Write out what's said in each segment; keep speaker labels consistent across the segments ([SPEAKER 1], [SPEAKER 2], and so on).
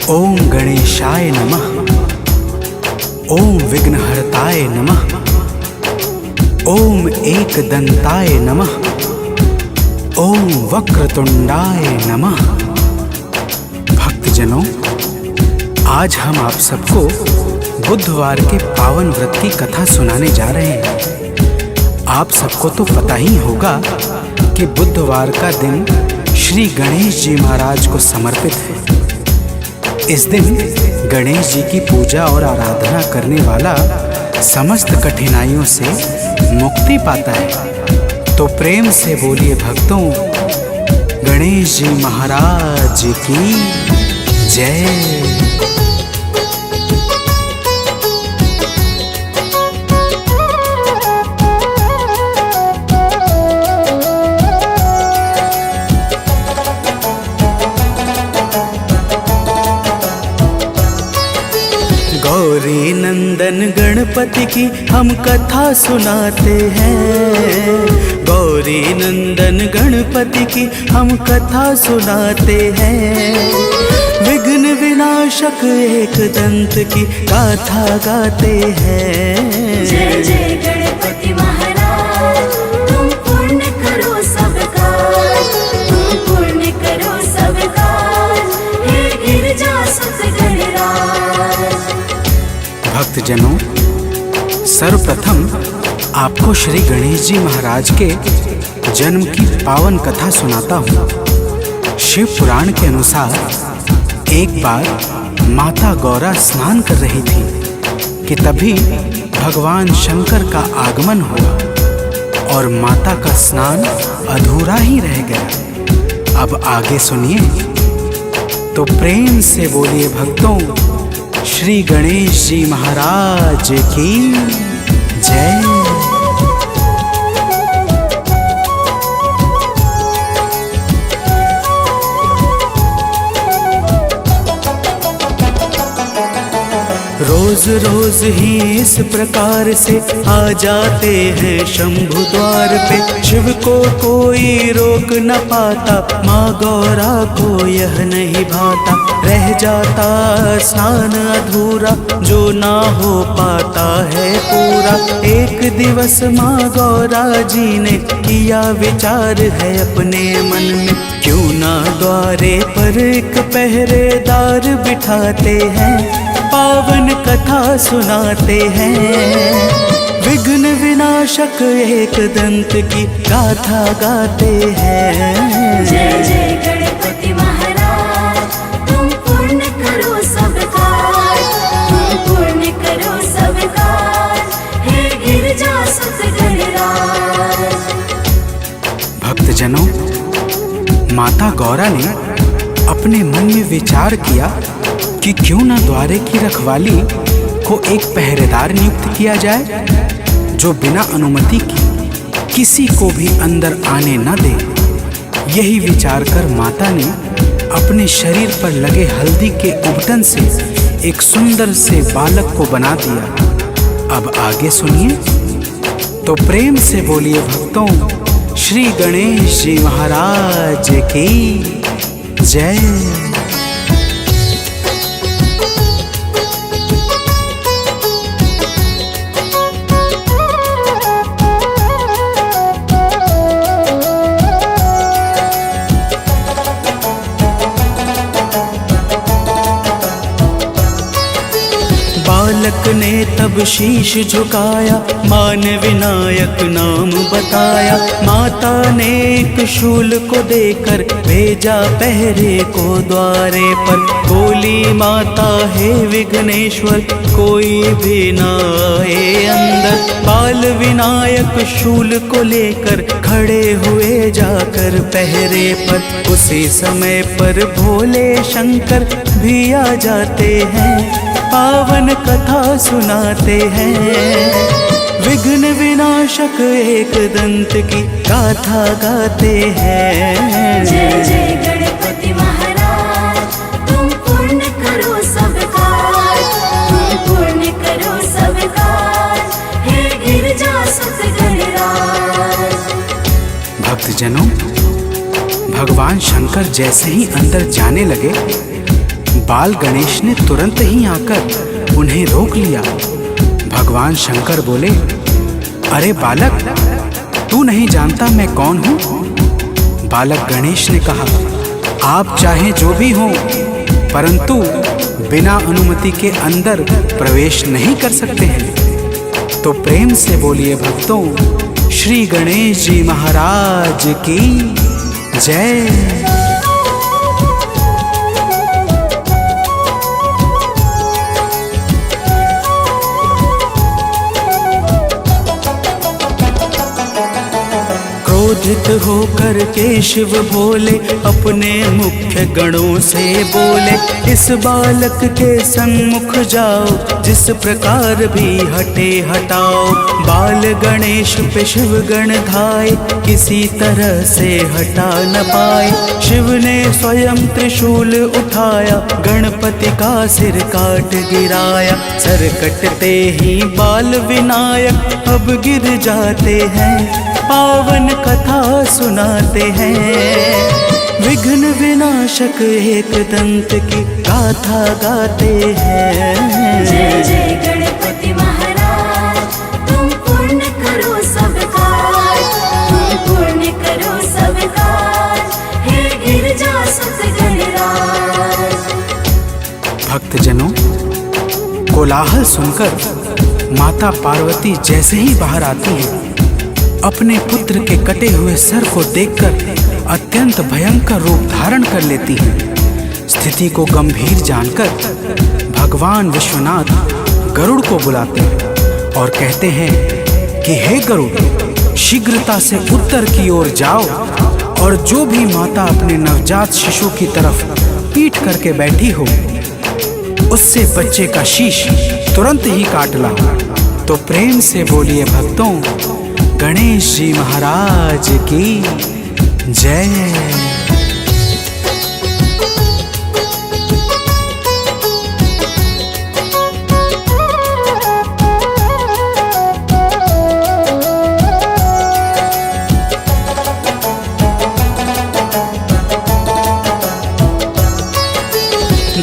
[SPEAKER 1] ओम गणेशाय नमः। ओम विघ्नहर्ताय नमः। ओम एकदंताय नमः। ओम वक्रतुंडाय नमः। भक्तजनों, आज हम आप सबको बुधवार के पावन व्रत की कथा सुनाने जा रहे हैं। आप सबको तो पता ही होगा कि बुधवार का दिन श्री गणेश जी महाराज को समर्पित है। इस दिन गणेश जी की पूजा और आराधना करने वाला समस्त कठिनाइयों से मुक्ति पाता है। तो प्रेम से बोलिए भक्तों, गणेश जी महाराज की जय। गौरी नंदन गणपति की हम कथा सुनाते हैं। गौरी नंदन गणपति की हम कथा सुनाते हैं। विघ्न विनाशक एक दंत की गाथा गाते हैं।
[SPEAKER 2] जय जय गणपति महाराज, तुम पुण्य करो सब काज, तुम पुण्य करो सब काज, हे गिरजा सुत गणराज।
[SPEAKER 1] भक्तजनों, सर्वप्रथम आपको श्री गणेश जी महाराज के जन्म की पावन कथा सुनाता हूँ। शिव पुराण के अनुसार एक बार माता गौरा स्नान कर रही थी कि तभी भगवान शंकर का आगमन हुआ और माता का स्नान अधूरा ही रह गया। अब आगे सुनिए, तो प्रेम से बोलिए भक्तों, श्री गणेश जी महाराज की जय। रोज रोज ही इस प्रकार से आ जाते हैं शंभु द्वार पे। शिव को कोई रोक न पाता, माँ गौरा को यह नहीं भाता। रह जाता स्नान अधूरा, जो ना हो पाता है पूरा। एक दिवस माँ गौरा जी ने किया विचार है अपने मन में, क्यों ना द्वारे पर एक पहरेदार बिठाते हैं, पावन कथा सुनाते हैं। विघ्न विनाशक एक दंत की गाथा गाते हैं।
[SPEAKER 2] जय जय गणपति महाराज, तुम पुण्य करो सब काज, तुम पुण्य करो सब काज, हे गिरजा सुत गणराज।
[SPEAKER 1] भक्तजनों, माता गौरा ने अपने मन में विचार किया कि क्यों ना द्वारे की रखवाली को एक पहरेदार नियुक्त किया जाए, जो बिना अनुमति की किसी को भी अंदर आने न दे। यही विचार कर माता ने अपने शरीर पर लगे हल्दी के उबटन से एक सुंदर से बालक को बना दिया। अब आगे सुनिए, तो प्रेम से बोलिए भक्तों, श्री गणेश जी महाराज की जय। बालक ने तब शीश झुकाया, माँ ने विनायक नाम बताया। माता ने एक शूल को देकर भेजा पहरे को द्वारे पर। बोली माता, हे विघ्नेश्वर, कोई भी ना आए अंदर। बाल विनायक शूल को लेकर खड़े हुए जाकर पहरे पर। उसी समय पर भोले शंकर भी आ जाते हैं, पावन कथा सुनाते हैं। विघ्न विनाशक एक दंत की गाथा गाते हैं।
[SPEAKER 2] जय जय गणपति महाराज, तुम पुण्य करो सब काज, तुम पुण्य करो सब काज, हे गिरजा सुत गणराज।
[SPEAKER 1] भक्तजनों, भगवान शंकर जैसे ही अंदर जाने लगे, बाल गणेश ने तुरंत ही आकर उन्हें रोक लिया। भगवान शंकर बोले, अरे बालक, तू नहीं जानता मैं कौन हूँ? बालक गणेश ने कहा, आप चाहे जो भी हो, परंतु बिना अनुमति के अंदर प्रवेश नहीं कर सकते हैं। तो प्रेम से बोलिए भक्तों, श्री गणेश जी महाराज की जय। क्रोधित होकर के शिव भोले अपने मुख्य गणों से बोले, इस बालक के सन्मुख जाओ, जिस प्रकार भी हटे हटाओ। बाल गणेश पे शिव गण धाए, किसी तरह से हटा न पाए। शिव ने स्वयं त्रिशूल उठाया, गणपति का सिर काट गिराया। सर कटते ही बाल विनायक अब गिर जाते हैं, पावन कथा सुनाते हैं। विघ्न विनाशक एक दंत की गाथा गाते हैं।
[SPEAKER 2] जय जय गणपति महाराज, तुम पूर्ण करो सब काज, तुम पूर्ण करो सब काज, हे गिरजा सुत गणराज।
[SPEAKER 1] भक्तजनों, कोलाहल सुनकर माता पार्वती जैसे ही बाहर आती है, अपने पुत्र के कटे हुए सर को देखकर अत्यंत भयंकर रूप धारण कर लेती है। स्थिति को गंभीर जानकर भगवान विश्वनाथ गरुड़ को बुलाते हैं और कहते हैं कि हे गरुड़, शीघ्रता से उत्तर की ओर जाओ और जो भी माता अपने नवजात शिशु की तरफ पीठ करके बैठी हो, उससे बच्चे का शीश तुरंत ही काट लाओ। तो प्रेम से बोलिए भक्तों, गणेश जी महाराज की जय।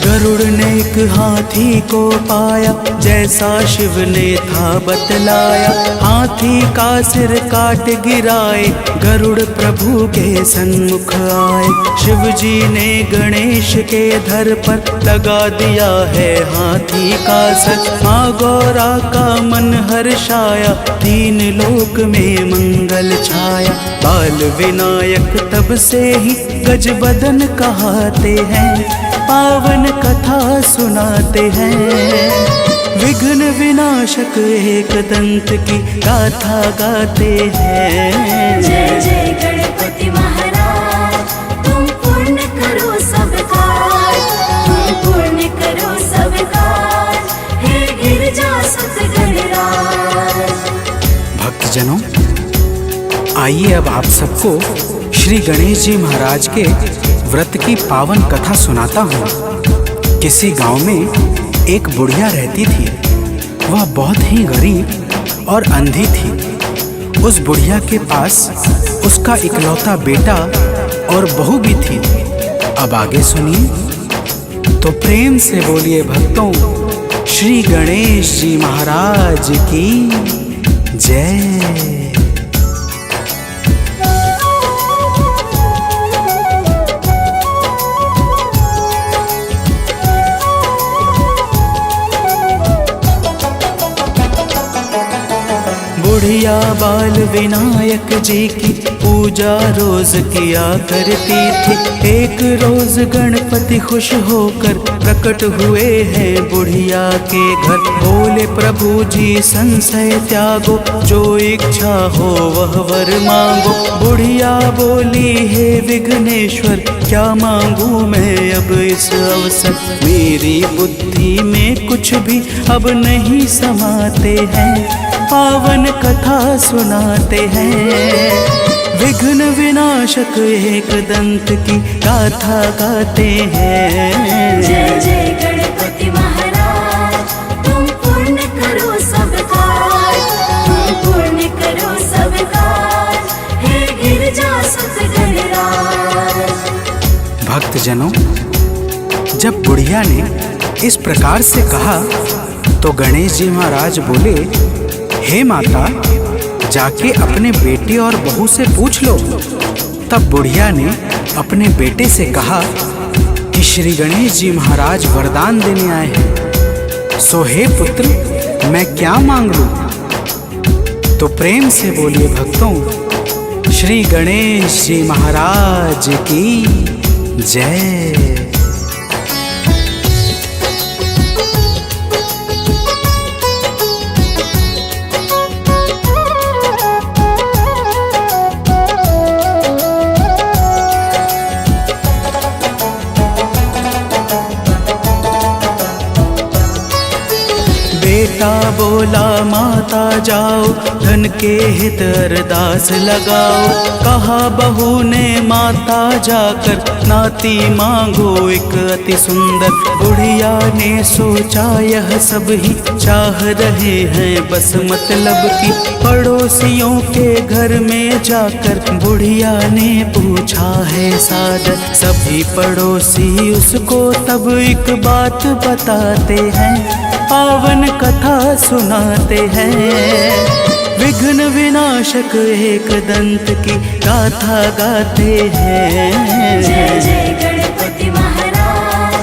[SPEAKER 1] गरुड़ ने एक हाथी को पाया, जैसा शिव ने था बतलाया। हाथी का सिर काट गिराए, गरुड़ प्रभु के सन्मुख आए। शिव जी ने गणेश के धर पर लगा दिया है हाथी का सर। माँ गौरा का मन हर्षाया, तीन लोक में मंगल छाया। बाल विनायक तब से ही गजबदन कहाते हैं, पावन कथा सुनाते हैं। विघ्न विनाशक एक दंत की गाथा गाते हैं।
[SPEAKER 2] जय जय गणपति महाराज, तुम पूर्ण करो सब काज, तुम पूर्ण करो सब काज, हे गिरजा सुत गणराज।
[SPEAKER 1] भक्तजनों, आइए अब आप सबको श्री गणेश जी महाराज के व्रत की पावन कथा सुनाता हूँ। किसी गांव में एक बुढ़िया रहती थी। वह बहुत ही गरीब और अंधी थी। उस बुढ़िया के पास उसका इकलौता बेटा और बहू भी थी। अब आगे सुनिए। तो प्रेम से बोलिए भक्तों, श्री गणेश जी महाराज की जय। बुढ़िया बाल विनायक जी की पूजा रोज किया करती थी। एक रोज गणपति खुश होकर प्रकट हुए हैं बुढ़िया के घर। बोले प्रभु जी संशय त्यागो, जो इच्छा हो वह वर मांगो। बुढ़िया बोली हे विघ्नेश्वर, क्या मांगू मैं अब इस अवसर। मेरी बुद्धि में कुछ भी अब नहीं समाते हैं, पावन कथा सुनाते हैं। विघ्न विनाशक एक दंत की गाथा गाते हैं।
[SPEAKER 2] जय जय गणपति महाराज, तुम पूर्ण करो सब काज, तुम पूर्ण करो सब काज, हे गिरजा सुत गणराज।
[SPEAKER 1] भक्तजनों, जब बुढ़िया ने इस प्रकार से कहा तो गणेश जी महाराज बोले, हे माता, जाके अपने बेटे और बहू से पूछ लो। तब बुढ़िया ने अपने बेटे से कहा कि श्री गणेश जी महाराज वरदान देने आए हैं, सो हे पुत्र, मैं क्या मांग लूं? तो प्रेम से बोलिए भक्तों, श्री गणेश जी महाराज की जय। बेटा बोला माता जाओ, धन के हित अरदास लगाओ। कहा बहू ने माता जाकर, नाती मांगो एक अति सुंदर। बुढ़िया ने सोचा यह सब ही चाह रहे हैं बस मतलब की। पड़ोसियों के घर में जाकर बुढ़िया ने पूछा है सादर। सभी पड़ोसी उसको तब एक बात बताते हैं, पावन कथा सुनाते हैं। विघ्न विनाशक एक दंत की गाथा गाते हैं।
[SPEAKER 2] जय जय गणपति महाराज,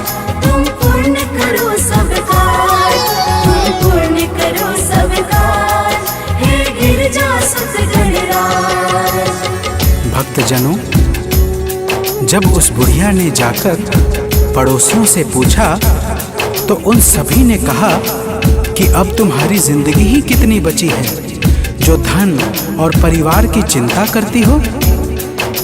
[SPEAKER 2] तुम पूर्ण करो सब काज, तुम पूर्ण करो सब काज, हे गिरजा सुत गणराज।
[SPEAKER 1] भक्तजनों, जब उस बुढ़िया ने जाकर पड़ोसियों से पूछा तो उन सभी ने कहा कि अब तुम्हारी जिंदगी ही कितनी बची है जो धन और परिवार की चिंता करती हो।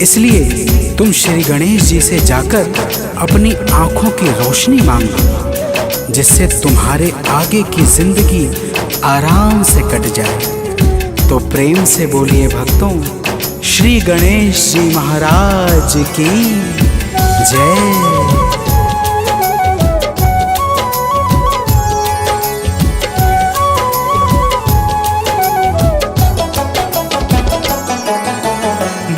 [SPEAKER 1] इसलिए तुम श्री गणेश जी से जाकर अपनी आंखों की रोशनी मांगो, जिससे तुम्हारे आगे की जिंदगी आराम से कट जाए। तो प्रेम से बोलिए भक्तों, श्री गणेश जी महाराज की जय।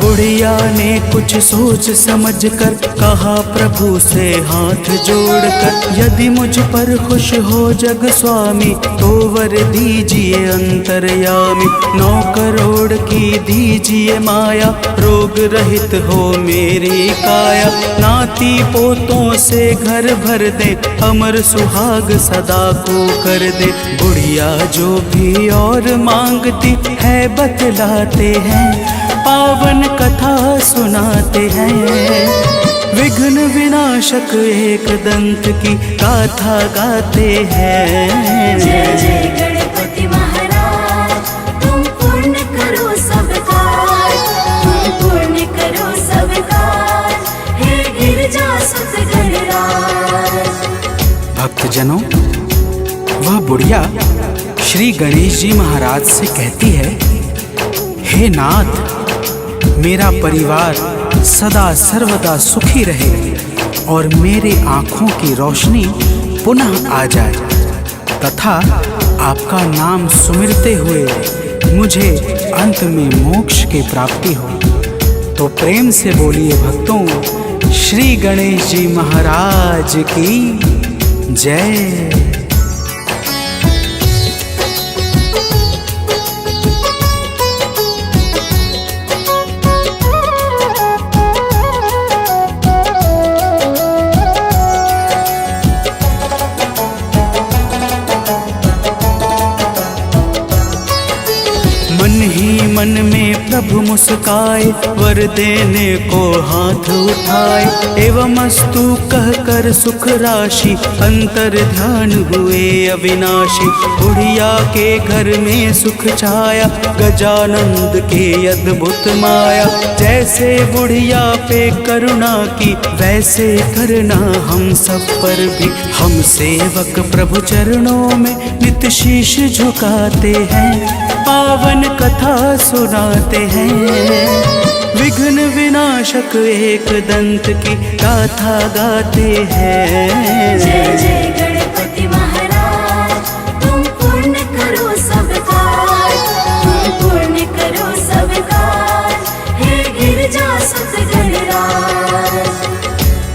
[SPEAKER 1] बुढ़िया ने कुछ सोच समझ कर कहा प्रभु से हाथ जोड़कर, यदि मुझ पर खुश हो जग स्वामी तो वर दीजिए अंतर्यामी। 9 करोड़ की दीजिए माया, रोग रहित हो मेरी काया। नाती पोतों से घर भर दे, अमर सुहाग सदा को कर दे। बुढ़िया जो भी और मांगती है बतलाते हैं, पावन कथा सुनाते हैं। विघ्न विनाशक एक दंत की गाथा गाते हैं।
[SPEAKER 2] जय जय गणपति महाराज, तुम पूर्ण करो सब काज, तुम पूर्ण करो सब काज, हे गिरजा सुत गणराज।
[SPEAKER 1] भक्तजनों, वह बुढ़िया श्री गणेश जी महाराज से कहती है, हे नाथ, मेरा परिवार सदा सर्वदा सुखी रहे और मेरे आँखों की रोशनी पुनः आ जाए तथा आपका नाम सुमिरते हुए मुझे अंत में मोक्ष की प्राप्ति हो। तो प्रेम से बोलिए भक्तों, श्री गणेश जी महाराज की जय। मन ही मन में प्रभु मुस्काए, वर देने को हाथ उठाए। एवं अस्तु कह कर सुख राशि, अंतर ध्यान हुए अविनाशी। बुढ़िया के घर में सुख छाया, गजानंद के अद्भुत माया। जैसे बुढ़िया पे करुणा की, वैसे करना हम सब पर भी। हम सेवक प्रभु चरणों में नित शीश झुकाते हैं, पावन कथा सुनाते हैं। विघ्न विनाशक एक दंत की गाथा गाते हैं।
[SPEAKER 2] जय जय गणपति महाराज, तुम पूर्ण करो सब काज, तुम पूर्ण करो सब काज, हे गिरजा सुत गणराज।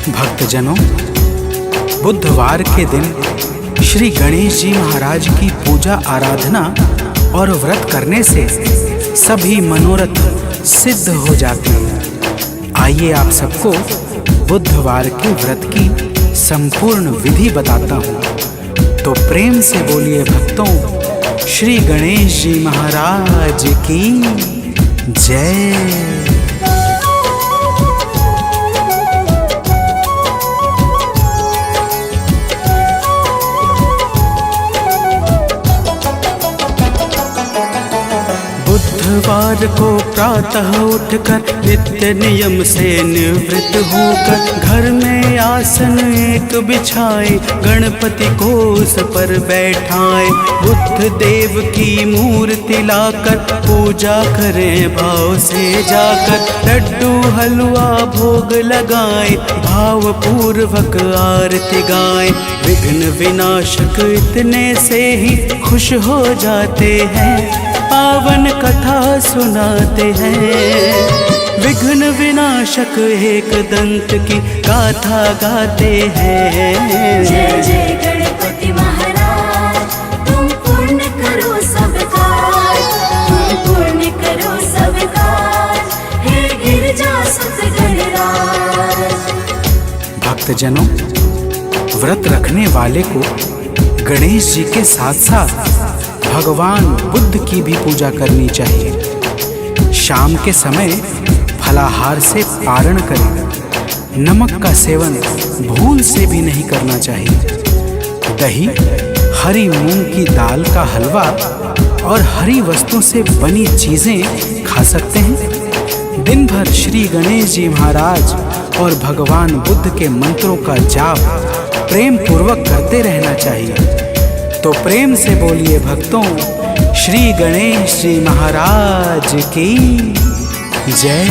[SPEAKER 1] भक्तजनों, बुधवार के दिन श्री गणेश जी महाराज की पूजा आराधना और व्रत करने से सभी मनोरथ सिद्ध हो जाते हैं। आइए आप सबको बुधवार के व्रत की संपूर्ण विधि बताता हूँ। तो प्रेम से बोलिए भक्तों, श्री गणेश जी महाराज की जय। बुधवार को प्रातः उठकर नित्य नियम से निवृत्त होकर घर में आसन एक बिछाए गणपति को उस पर बैठाए। बुद्ध देव की मूर्ति लाकर पूजा करें भाव से जाकर। लड्डू हलवा भोग लगाए भाव पूर्वक आरती गाए। विघ्न विनाशक इतने से ही खुश हो जाते हैं, पावन कथा सुनाते हैं। विघ्न विनाशक एक दंत की गाथा गाते हैं।
[SPEAKER 2] जय जय गणपति महाराज, तुम पूर्ण करो सब काज, तुम पूर्ण करो सब काज, हे गिरजा सुत गणराज।
[SPEAKER 1] भक्तजनों, व्रत रखने वाले को गणेश जी के साथ साथ भगवान बुद्ध की भी पूजा करनी चाहिए। शाम के समय फलाहार से पारण करें। नमक का सेवन भूल से भी नहीं करना चाहिए। दही, हरी मूंग की दाल का हलवा और हरी वस्तु से बनी चीजें खा सकते हैं। दिन भर श्री गणेश जी महाराज और भगवान बुद्ध के मंत्रों का जाप प्रेम पूर्वक करते रहना चाहिए। तो प्रेम से बोलिए भक्तों, श्री गणेश जी महाराज की जय।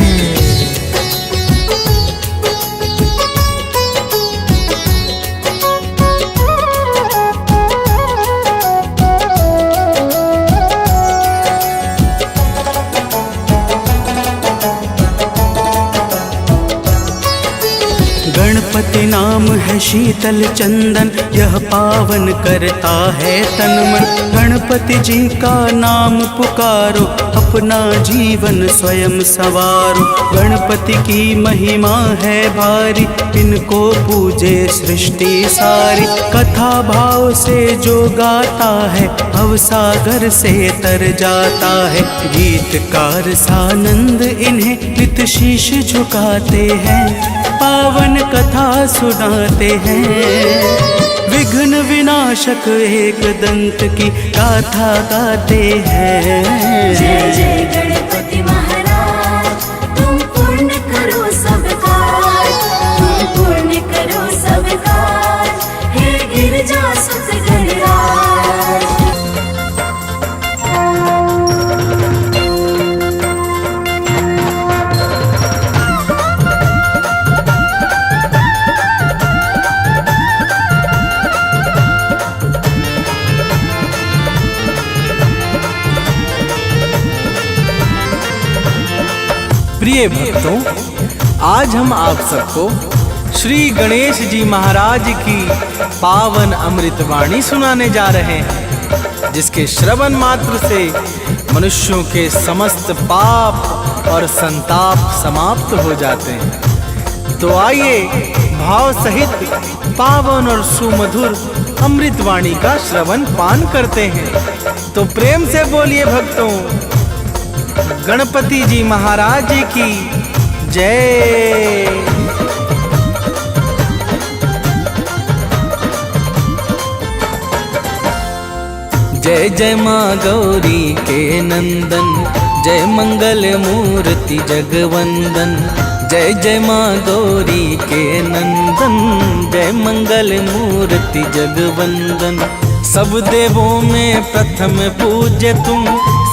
[SPEAKER 1] गणपति नाम है शीतल चंदन, यह पावन करता है तन मन। गणपति जी का नाम पुकारो, अपना जीवन स्वयं सवारो। गणपति की महिमा है भारी, इनको पूजे सृष्टि सारी। कथा भाव से जो गाता है, भवसागर से तर जाता है। गीतकार सानंद इन्हें नित शीश झुकाते हैं, पावन कथा सुनाते हैं। विघ्न विनाशक एक दंत की गाथा गाते हैं।
[SPEAKER 2] जय जय गणपति महाराज, तुम पूर्ण करो सब काज, तुम पूर्ण करो सब काज, हे गिरजा सुत गणराज।
[SPEAKER 3] प्रिय भक्तों, आज हम आप सबको श्री गणेश जी महाराज की पावन अमृतवाणी सुनाने जा रहे हैं, जिसके श्रवण मात्र से मनुष्यों के समस्त पाप और संताप समाप्त हो जाते हैं। तो आइए भाव सहित पावन और सुमधुर अमृतवाणी का श्रवण पान करते हैं। तो प्रेम से बोलिए भक्तों, गणपति जी महाराज जी की जय। जय जय माँ गौरी के नंदन, जय मंगल मूर्ति जगवंदन। जय जय माँ गौरी के नंदन, जय मंगल मूर्ति जगवंदन। सब देवों में प्रथम पूज्य तुम,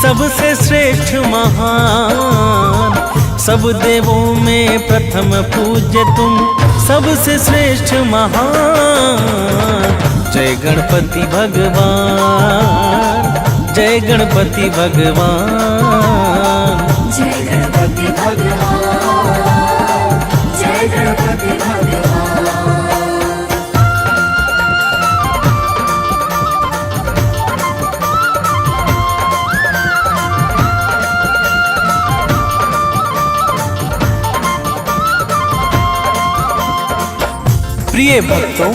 [SPEAKER 3] सबसे श्रेष्ठ महान। सब देवों में प्रथम पूज्य तुम, सबसे श्रेष्ठ महान। जय गणपति भगवान, जय गणपति भगवान।
[SPEAKER 2] जय गणपति भगवान, जय गणपति भगवान।
[SPEAKER 3] प्रिय भक्तों,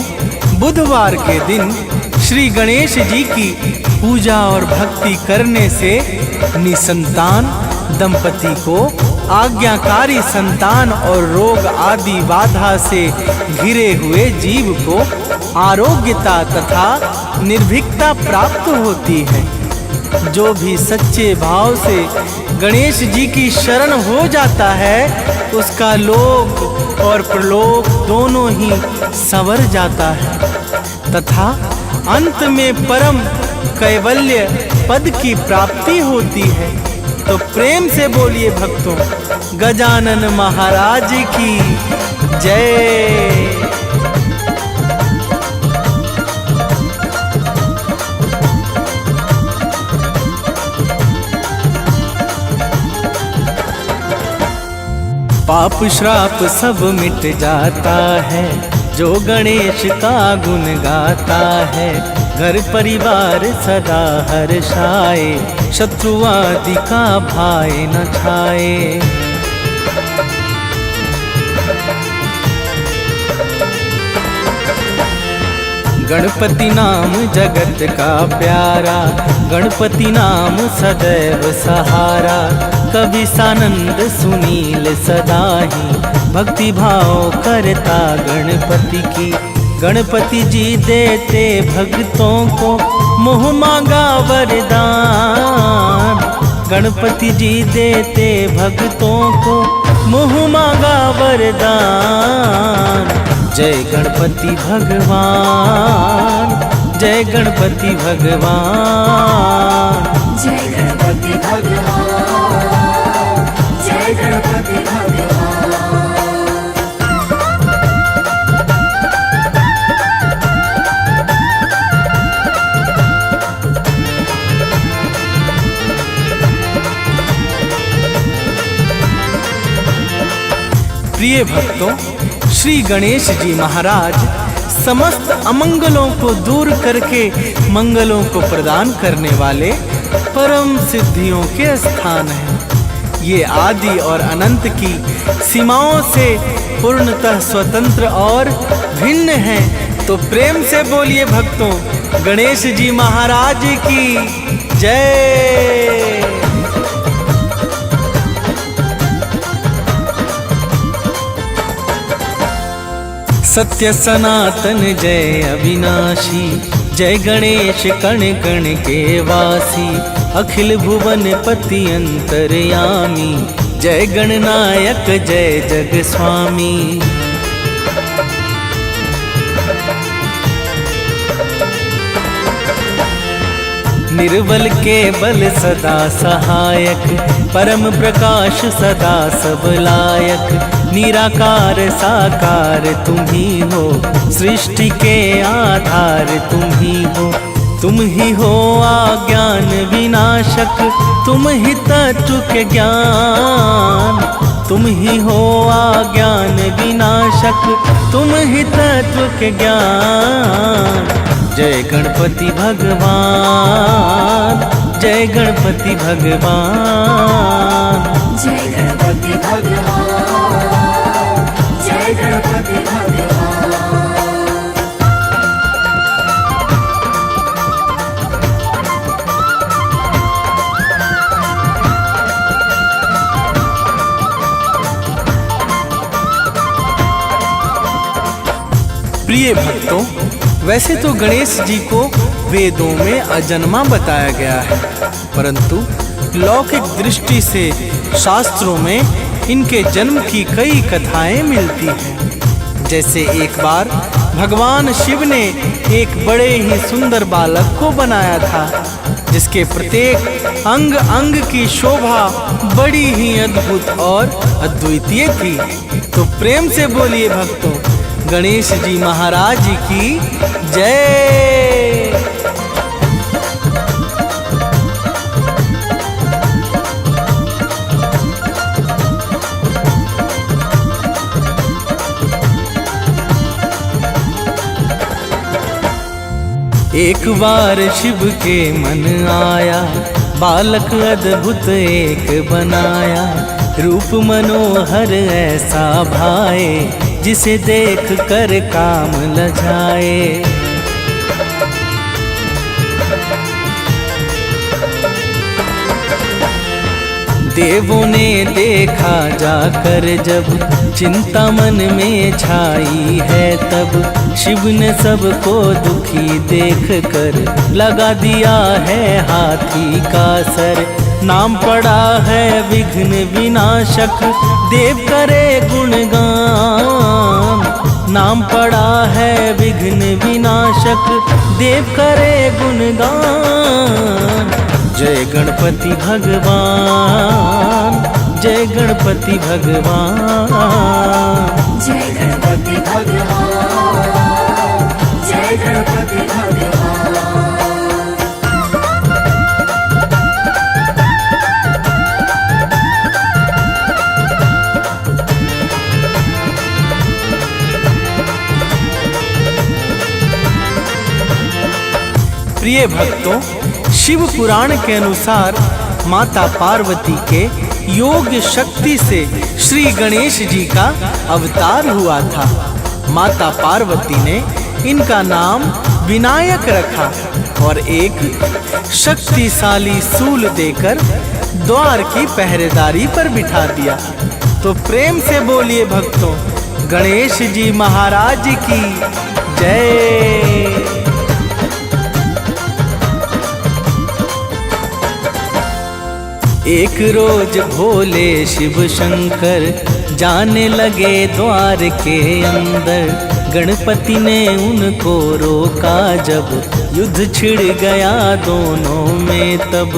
[SPEAKER 3] बुधवार के दिन श्री गणेश जी की पूजा और भक्ति करने से निसंतान दंपति को आज्ञाकारी संतान और रोग आदि बाधा से घिरे हुए जीव को आरोग्यता तथा निर्भीकता प्राप्त होती है। जो भी सच्चे भाव से गणेश जी की शरण हो जाता है, उसका लोक और प्रलोक दोनों ही संवर जाता है तथा अंत में परम कैवल्य पद की प्राप्ति होती है। तो प्रेम से बोलिए भक्तों, गजानन महाराज की जय। पाप श्राप सब मिट जाता है जो गणेश का गुण गाता है। घर परिवार सदा हर्षाए, शत्रु आदि का भय न छाए। गणपति नाम जगत का प्यारा, गणपति नाम सदैव सहारा। कवि सानंद सुनील सदा ही भक्ति भाव करता गणपति की। गणपति जी देते भक्तों को मोह मांगा वरदान। गणपति जी देते भक्तों को मोह मांगा वरदान। जय गणपति भगवान, जय गणपति भगवान,
[SPEAKER 2] जय गणपति भगवान, जय गणपति भगवान।
[SPEAKER 3] प्रिय भक्तों, श्री गणेश जी महाराज समस्त अमंगलों को दूर करके मंगलों को प्रदान करने वाले परम सिद्धियों के स्थान हैं। ये आदि और अनंत की सीमाओं से पूर्णतः स्वतंत्र और भिन्न हैं। तो प्रेम से बोलिए भक्तों, गणेश जी महाराज की जय। सत्य सनातन जय अविनाशी, जय गणेश कण कण के वासी। अखिल भुवन पति अंतर्यामी, जय गणनायक जय जग स्वामी। निर्बल के बल सदा सहायक, परम प्रकाश सदा सब लायक। निराकार साकार तुम ही हो, सृष्टि के आधार तुम ही हो। तुम ही हो आज्ञान विनाशक, तुम ही तत्व के ज्ञान। तुम ही हो आज्ञान विनाशक, तुम ही तत्व के ज्ञान। जय गणपति भगवान, जय गणपति भगवान,
[SPEAKER 2] जय गणपति भगवान, जय गणपति भगवान।
[SPEAKER 3] प्रिय भक्तों, वैसे तो गणेश जी को वेदों में अजन्मा बताया गया है, परंतु लौकिक दृष्टि से शास्त्रों में इनके जन्म की कई कथाएं मिलती हैं। जैसे एक बार भगवान शिव ने एक बड़े ही सुंदर बालक को बनाया था, जिसके प्रत्येक अंग अंग की शोभा बड़ी ही अद्भुत और अद्वितीय थी। तो प्रेम से बोलिए भक्तों, गणेश जी महाराज की जय। एक बार शिव के मन आया, बालक अद्भुत एक बनाया। रूप मनोहर ऐसा भाए, जिसे देख कर काम लजाए। देवों ने देखा जाकर जब चिंता मन में छाई है, तब शिव ने सबको दुखी देख कर लगा दिया है हाथी का सर। नाम पड़ा है विघ्न विनाशक, देव करे गुणगान। नाम पड़ा है विघ्न विनाशक, देव करे गुणगान। जय गणपति भगवान, जय गणपति भगवान,
[SPEAKER 2] जय गणपति भगवान, जय गणपति भगवान।
[SPEAKER 3] प्रिय भक्तों, शिव पुराण के अनुसार माता पार्वती के योग शक्ति से श्री गणेश जी का अवतार हुआ था। माता पार्वती ने इनका नाम विनायक रखा और एक शक्तिशाली सूल देकर द्वार की पहरेदारी पर बिठा दिया। तो प्रेम से बोलिए भक्तों, गणेश जी महाराज की जय। एक रोज भोले शिव शंकर जाने लगे द्वार के अंदर। गणपति ने उनको रोका जब युद्ध छिड़ गया दोनों में तब।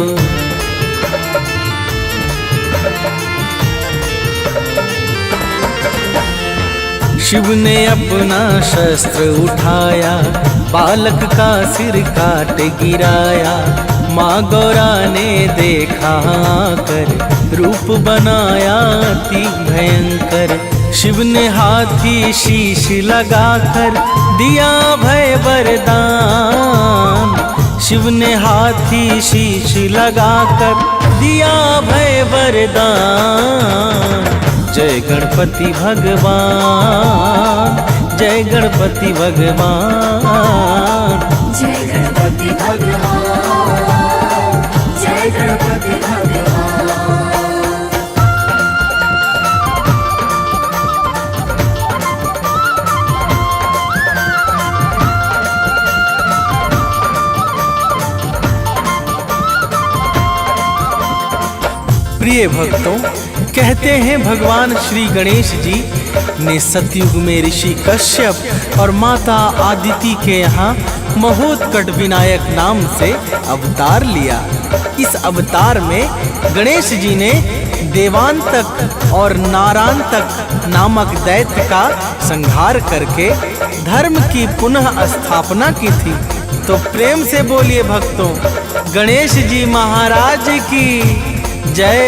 [SPEAKER 3] शिव ने अपना शस्त्र उठाया, बालक का सिर काट गिराया। माँ गौरा ने देखा कर रूप बनाया अति भयंकर। शिव ने हाथी शीश लगाकर दिया भय वरदान। शिव ने हाथी शीश लगाकर दिया भय वरदान। जय गणपति भगवान, जय गणपति भगवान,
[SPEAKER 2] जय गणपति भगवान, जय गणपति भगवान।
[SPEAKER 3] प्रिय भक्तों, कहते हैं भगवान श्री गणेश जी ने सतयुग में ऋषि कश्यप और माता आदिति के यहाँ महोत्कट विनायक नाम से अवतार लिया। इस अवतार में गणेश जी ने देवांतक और नारांतक नामक दैत्य का संहार करके धर्म की पुनः स्थापना की थी। तो प्रेम से बोलिए भक्तों, गणेश जी महाराज की जय।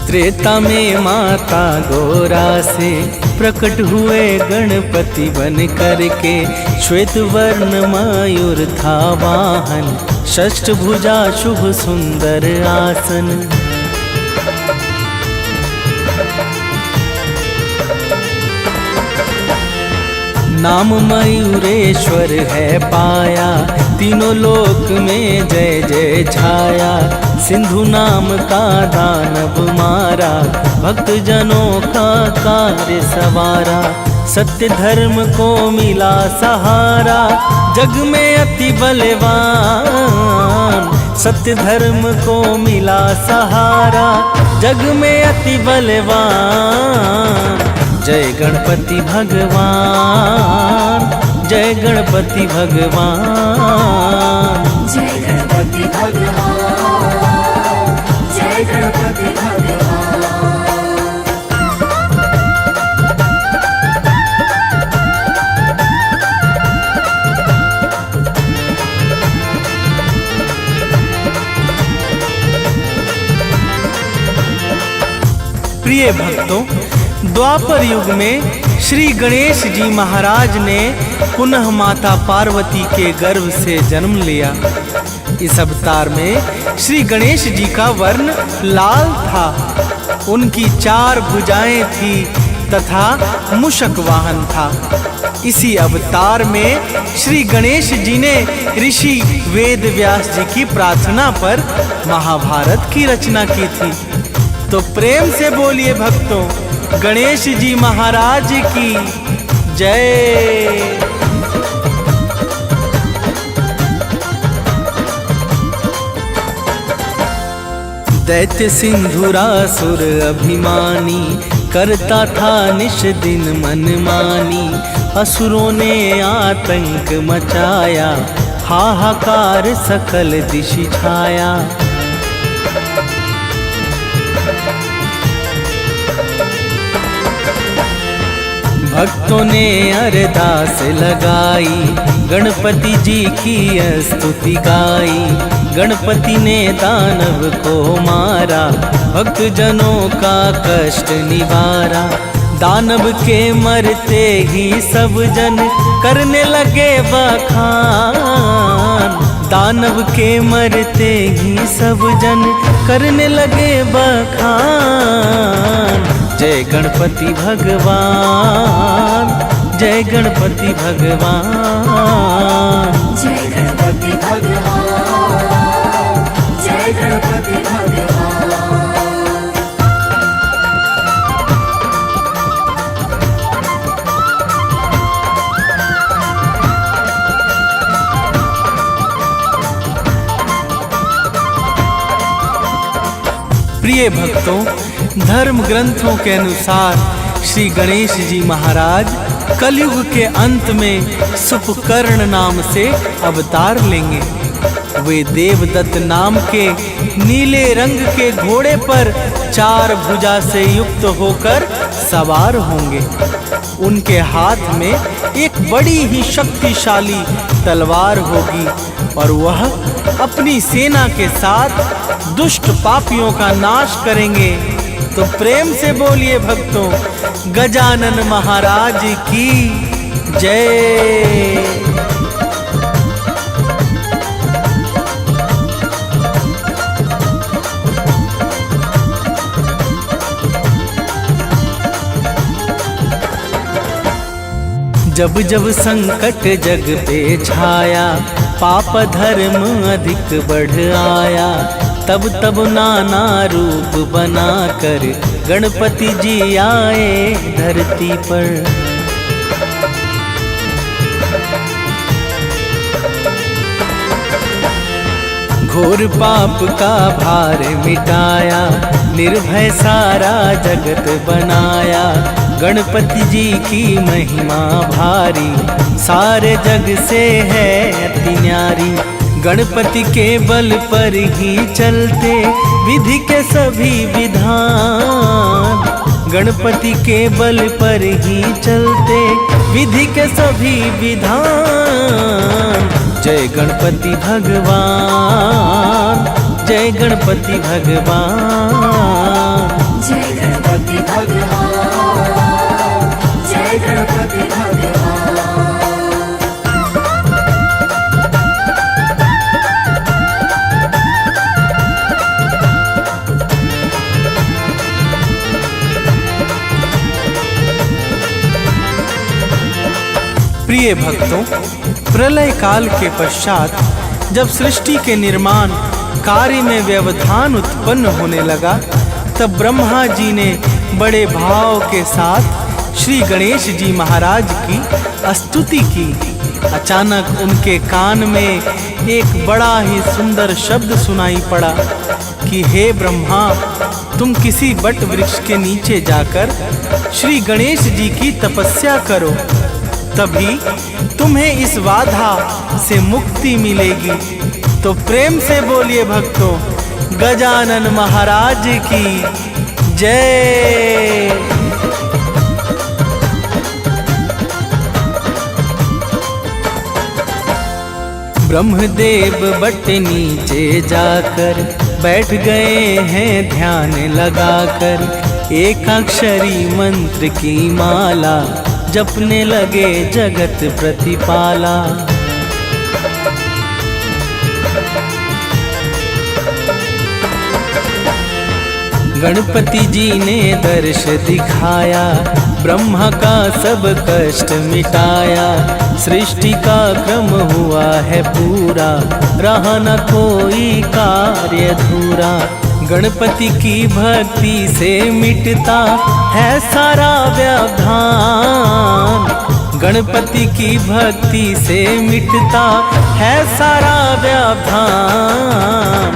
[SPEAKER 3] त्रेता में माता गौरा से प्रकट हुए गणपति बन करके। श्वेत वर्ण मयूर था वाहन, षष्ठ भुजा शुभ सुंदर आसन। नाम मयूरेश्वर है पाया, तीनों लोक में जय जय छाया। सिंधु नाम का दानव मारा, भक्त जनों का कार्य सवारा। सत्य धर्म को मिला सहारा, जग में अति बलवान। सत्य धर्म को मिला सहारा, जग में अति बलवान। जय गणपति भगवान, जय गणपति भगवान,
[SPEAKER 2] जय गणपति भगवान, जय गणपति भगवान।
[SPEAKER 3] प्रिय भक्तों, द्वापर युग में श्री गणेश जी महाराज ने पुनः माता पार्वती के गर्भ से जन्म लिया। इस अवतार में श्री गणेश जी का वर्ण लाल था। उनकी 4 भुजाएं थी तथा मूषक वाहन था। इसी अवतार में श्री गणेश जी ने ऋषि वेद व्यास जी की प्रार्थना पर महाभारत की रचना की थी। तो प्रेम से बोलिए भक्तों, गणेश जी महाराज की जय। दैत्य सिंधुरासुर अभिमानी, करता था निश दिन मनमानी। असुरों ने आतंक मचाया, हाहाकार सकल दिश छाया। भक्तों ने अरदास लगाई, गणपति जी की स्तुति गाई। गणपति ने दानव को मारा, भक्त जनों का कष्ट निवारा। दानव के मरते ही सब जन करने लगे बखान। दानव के मरते ही सब जन करने लगे बखान। जय गणपति भगवान, जय गणपति भगवान,
[SPEAKER 2] जय गणपति भगवान, जय गणपति भगवान।
[SPEAKER 3] प्रिय भक्तों, धर्म ग्रंथों के अनुसार श्री गणेश जी महाराज कलयुग के अंत में सुपकर्ण नाम से अवतार लेंगे। वे देवदत्त नाम के नीले रंग के घोड़े पर 4 भुजा से युक्त होकर सवार होंगे। उनके हाथ में एक बड़ी ही शक्तिशाली तलवार होगी और वह अपनी सेना के साथ दुष्ट पापियों का नाश करेंगे। तो प्रेम से बोलिए भक्तों, गजानन महाराज की जय। जब जब संकट जग पे छाया, पाप धर्म अधिक बढ़ आया। तब तब नाना रूप बनाकर गणपति जी आए धरती पर। घोर पाप का भार मिटाया, निर्भय सारा जगत बनाया। गणपति जी की महिमा भारी, सारे जग से है अति न्यारी। गणपति के बल पर ही चलते विधि के सभी विधान। गणपति के बल पर ही चलते विधि के सभी विधान। जय गणपति भगवान, जय गणपति भगवान,
[SPEAKER 2] जय गणपति भगवान, जय गणपति भगवान।
[SPEAKER 3] प्रिय भक्तों, प्रलय काल के पश्चात जब सृष्टि के निर्माण कार्य में व्यवधान उत्पन्न होने लगा, तब ब्रह्मा जी ने बड़े भाव के साथ श्री गणेश जी महाराज की स्तुति की। अचानक उनके कान में एक बड़ा ही सुंदर शब्द सुनाई पड़ा कि हे ब्रह्मा, तुम किसी बट वृक्ष के नीचे जाकर श्री गणेश जी की तपस्या करो, तभी तुम्हें इस बाधा से मुक्ति मिलेगी। तो प्रेम से बोलिए भक्तों, गजानन महाराज की जय। ब्रह्मदेव बट नीचे जाकर बैठ गए हैं ध्यान लगाकर। एकाक्षरी मंत्र की माला जपने लगे जगत प्रतिपाला। गणपति जी ने दर्श दिखाया, ब्रह्मा का सब कष्ट मिटाया। सृष्टि का क्रम हुआ है पूरा, रहा न कोई कार्य अधूरा। गणपति की भक्ति से मिटता है सारा व्यवधान। गणपति की भक्ति से मिटता है सारा व्यवधान।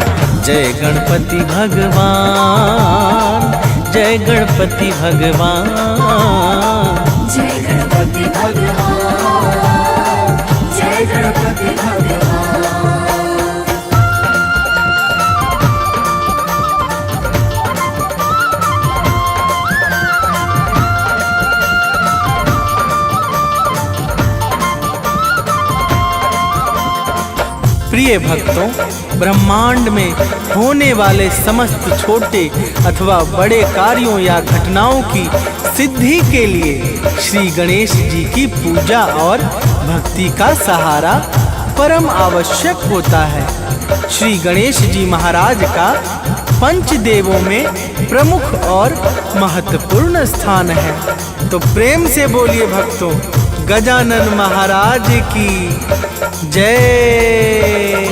[SPEAKER 3] जय गणपति भगवान, जय गणपति भगवान,
[SPEAKER 2] जय गणपति भगवान, जय गणपति भगवान।
[SPEAKER 3] प्रिय भक्तों, ब्रह्मांड में होने वाले समस्त छोटे अथवा बड़े कार्यों या घटनाओं की सिद्धि के लिए श्री गणेश जी की पूजा और भक्ति का सहारा परम आवश्यक होता है। श्री गणेश जी महाराज का पंचदेवों में प्रमुख और महत्वपूर्ण स्थान है। तो प्रेम से बोलिए भक्तों, गजानन महाराज की जय।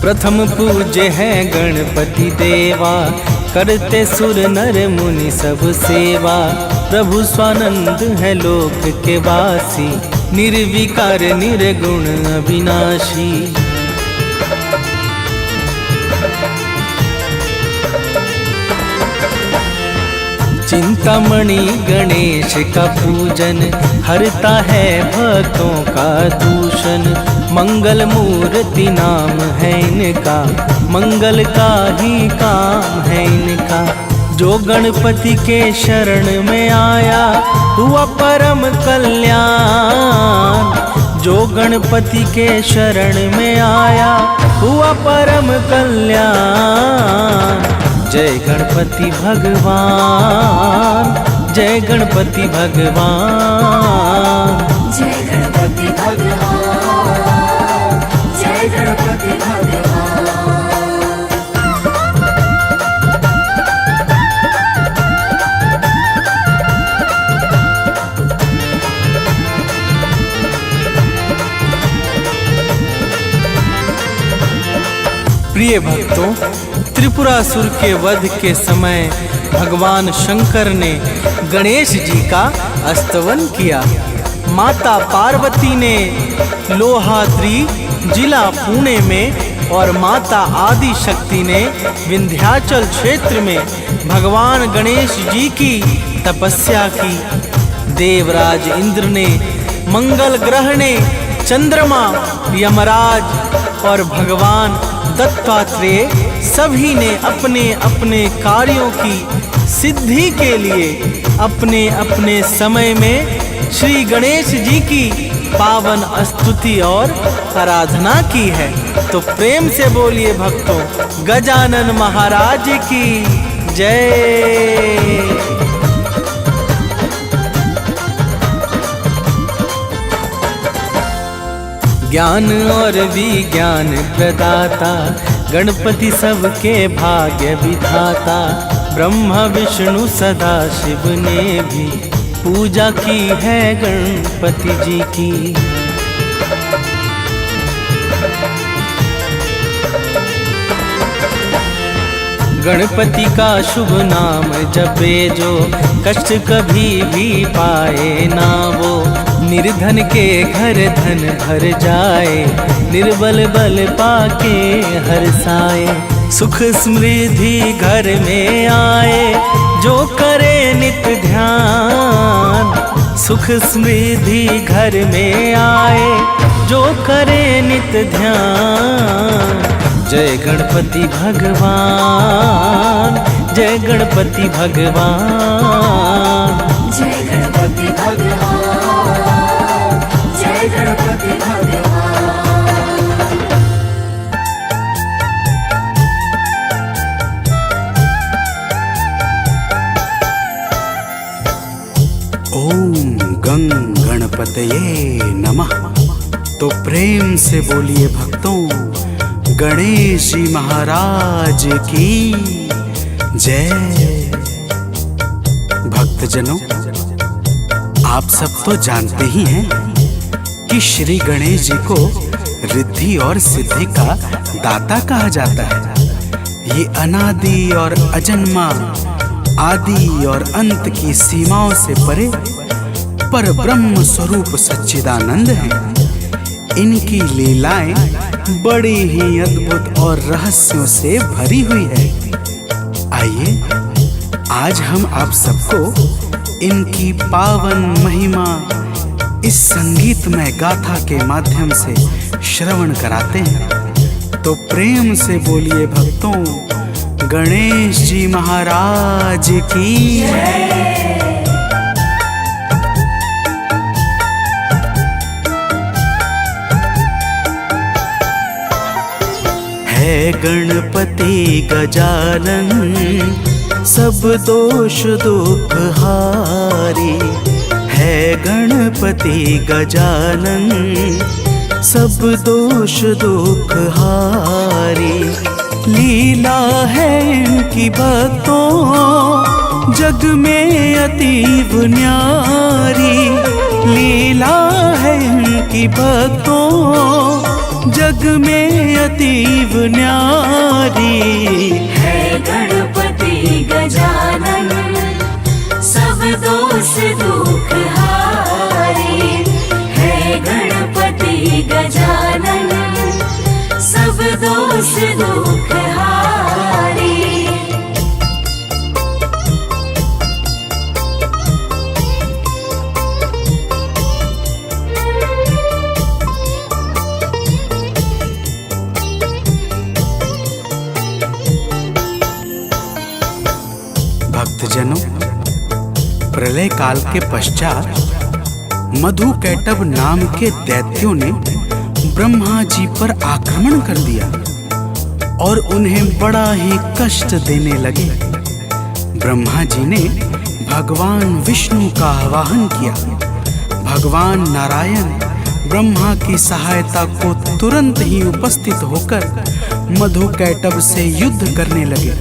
[SPEAKER 3] प्रथम पूज्य है गणपति देवा, करते सुर नर मुनि सब सेवा। प्रभु स्वानंद है लोक के वासी, निर्विकार निर्गुण अविनाशी। चिंतामणि गणेश का पूजन, हरता है भक्तों का दूषण। मंगल मूर्ति नाम है इनका, मंगल का ही काम है इनका। जो गणपति के शरण में आया हुआ परम कल्याण। जो गणपति के शरण में आया हुआ परम कल्याण। जय गणपति भगवान, जय गणपति भगवान,
[SPEAKER 2] जय गणपति भगवान, जय गणपति भगवान।
[SPEAKER 3] प्रिय भक्तों, त्रिपुरासुर के वध के समय भगवान शंकर ने गणेश जी का स्तवन किया। माता पार्वती ने लोहाद्री जिला पुणे में और माता आदि शक्ति ने विंध्याचल क्षेत्र में भगवान गणेश जी की तपस्या की। देवराज इंद्र ने, मंगल ग्रह ने, चंद्रमा, यमराज और भगवान दत्तात्रेय सभी ने अपने अपने कार्यों की सिद्धि के लिए अपने अपने समय में श्री गणेश जी की पावन स्तुति और आराधना की है। तो प्रेम से बोलिए भक्तों, गजानन महाराज की जय। ज्ञान और विज्ञान प्रदाता, गणपति सबके भाग्य विधाता। ब्रह्मा विष्णु सदा शिव ने भी पूजा की है गणपति जी की। गणपति का शुभ नाम जपे जो, कष्ट कभी भी पाए ना वो। निर्धन के घर धन भर जाए, निर्बल बल पाके हरसाए। सुख समृद्धि घर में आए, जो करे नित ध्यान। सुख समृद्धि घर में आए, जो करे नित ध्यान। जय गणपति भगवान, जय गणपति भगवान,
[SPEAKER 2] जय गणपति भगवान, जय गणपति भगवान।
[SPEAKER 1] ओम गं गणपतये नमः। तो प्रेम से बोलिए भक्तों, गणेश जी महाराज की जय। भक्तजनों, आप सब तो जानते ही हैं कि श्री गणेश जी को रिद्धि और सिद्धि का दाता कहा जाता है। ये अनादि और अजन्मा, आदि और अंत की सीमाओं से परे पर ब्रह्म स्वरूप सच्चिदानंद हैं। इनकी लीलाएं बड़ी ही अद्भुत और रहस्यों से भरी हुई है। आइए आज हम आप सबको इनकी पावन महिमा इस संगीतमय गाथा के माध्यम से श्रवण कराते हैं। तो प्रेम से बोलिए भक्तों, गणेश जी महाराज की है गणपति गजानन, सब दोष दुख हारी। है गणपति गजानन, सब दोष दुख हारी। लीला है इनकी भक्तों, जग में अतीव न्यारी। लीला है इनकी भक्तों, जग में अतीव न्यारी।
[SPEAKER 2] है गणपति गजानन, सब दोष दुख हारी। है गणपति गजानन, सब दोष दुख हारी।
[SPEAKER 1] भक्तजनों, प्रलय काल के पश्चात मधुकैटभ नाम के दैत्यों ने ब्रह्मा जी पर आक्रमण कर दिया और उन्हें बड़ा ही कष्ट देने लगे। ब्रह्मा जी ने भगवान विष्णु का आवाहन किया। भगवान नारायण ब्रह्मा की सहायता को तुरंत ही उपस्थित होकर मधुकैटभ से युद्ध करने लगे।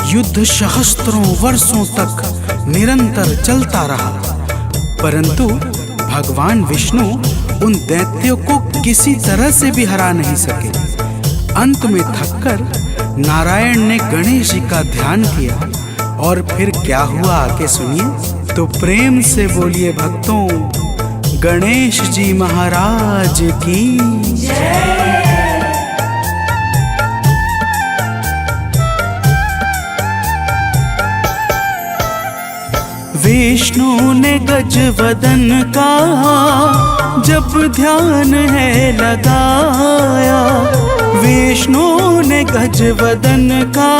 [SPEAKER 1] युद्ध सहस्त्रों वर्षों तक निरंतर चलता रहा, परंतु भगवान विष्णु उन दैत्यों को किसी तरह से भी हरा नहीं सके। अंत में थककर नारायण ने गणेश जी का ध्यान किया और फिर क्या हुआ आगे सुनिए। तो प्रेम से बोलिए भक्तों, गणेश जी महाराज की जय। विष्णु ने गजवदन का जब ध्यान है लगाया। विष्णु ने गजवदन का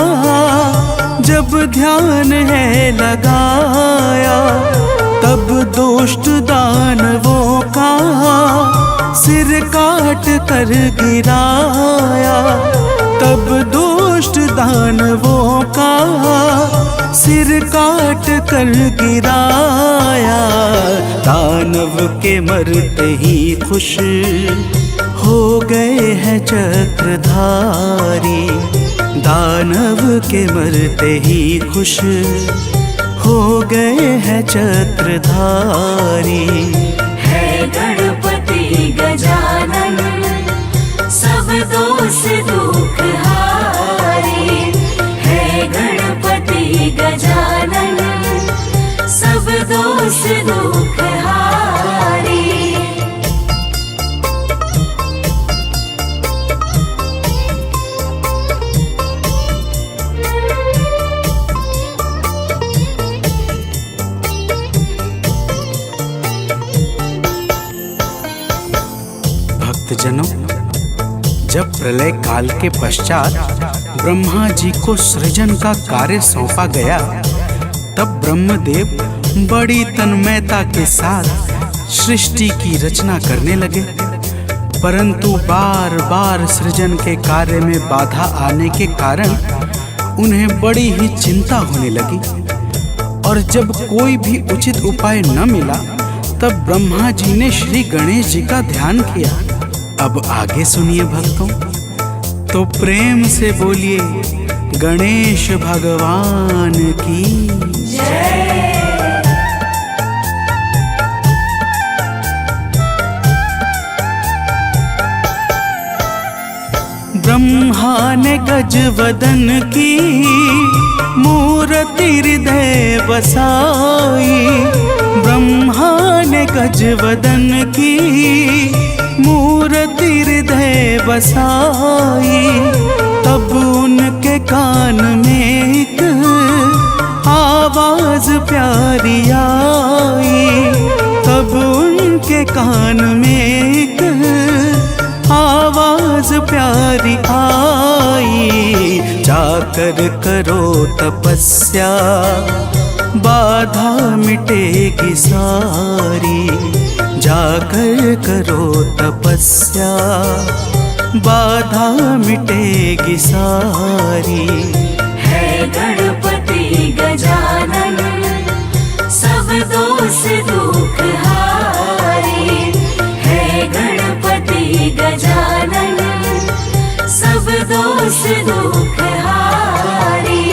[SPEAKER 1] जब ध्यान है लगाया। तब दुष्ट दानवों का सिर काट कर गिराया। तब दुष्ट दानवों का सिर काट कर गिराया। दानव के मरते ही खुश हो गए हैं चक्रधारी। दानव के मरते ही खुश हो गए हैं चक्रधारी।
[SPEAKER 2] है गणपति गजानन, सब दोष दुख हारी। है गणपति गजानन, सब दोष दुख हारी।
[SPEAKER 1] भक्तजनों, जब प्रलय काल के पश्चात ब्रह्मा जी को सृजन का कार्य सौंपा गया, तब ब्रह्मदेव बड़ी तन्मयता के साथ सृष्टि की रचना करने लगे, परंतु बार बार सृजन के कार्य में बाधा आने के कारण उन्हें बड़ी ही चिंता होने लगी। और जब कोई भी उचित उपाय न मिला, तब ब्रह्मा जी ने श्री गणेश जी का ध्यान किया। अब आगे सुनिए भक्तों, तो प्रेम से बोलिए गणेश भगवान की
[SPEAKER 2] जय।
[SPEAKER 1] ब्रह्मा ने गजवदन की मूर्ति हृदय बसाई। ब्रह्मा ने गजवदन की मूर्ति हृदय बसाई। तब उनके कान में एक आवाज प्यारी आई। तब उनके कान में एक आवाज प्यारी आई। जाकर करो तपस्या, बाधा मिटेगी सारी। जाकर करो तपस्या, बाधा मिटेगी सारी।
[SPEAKER 2] है गणपति गजानन, सब दोष दुख हारी। है गणपति गजानन, सब दोष दुख हारी।